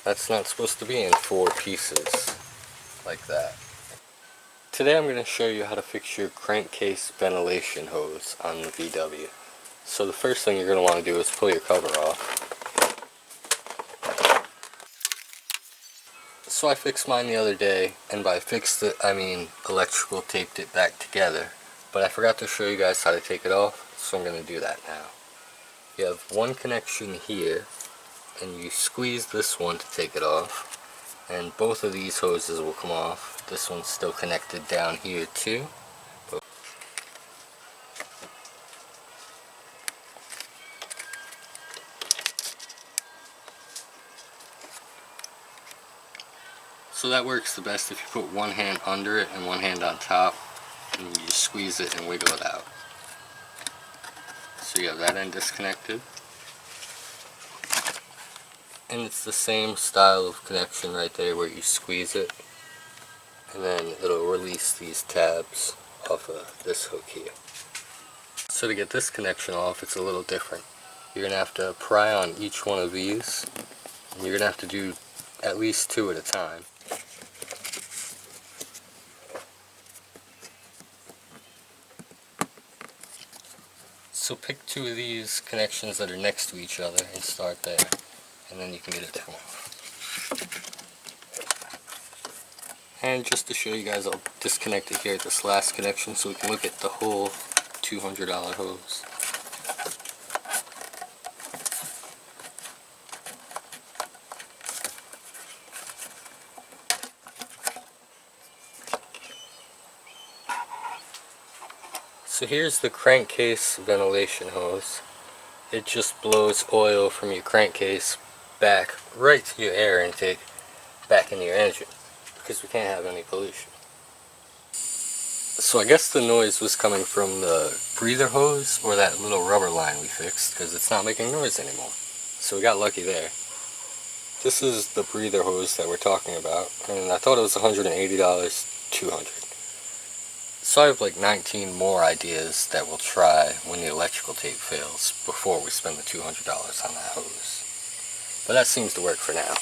That's not supposed to be in 4 pieces like that. Today I'm going to show you how to fix your crankcase ventilation hose on the VW. So the first thing you're going to want to do is pull your cover off. So I fixed mine the other day, and by fixed it I mean electrical taped it back together. But I forgot to show you guys how to take it off, so I'm going to do that now. You have one connection here, and you squeeze this one to take it off, and both of these hoses will come off. This one's still connected down here too. So that works the best if you put one hand under it and one hand on top, and you just squeeze it and wiggle it out. So you have that end disconnected. And it's the same style of connection right there where you squeeze it, and then it'll release these tabs off of this hook here. So to get this connection off, it's a little different. You're going to have to pry on each one of these, and you're going to have to do at least 2 at a time. So pick 2 of these connections that are next to each other and start there, and then you can get it off. And just to show you guys, I'll disconnect it here at this last connection so we can look at the whole $200 hose. So here's the crankcase ventilation hose. It just blows oil from your crankcase back right to your air intake, back into your engine, because we can't have any pollution. So I guess the noise was coming from the breather hose or that little rubber line we fixed, because it's not making noise anymore. So we got lucky there. This is the breather hose that we're talking about, and I thought it was $180, $200. So I have like 19 more ideas that we'll try when the electrical tape fails before we spend the $200 on that hose. But that seems to work for now.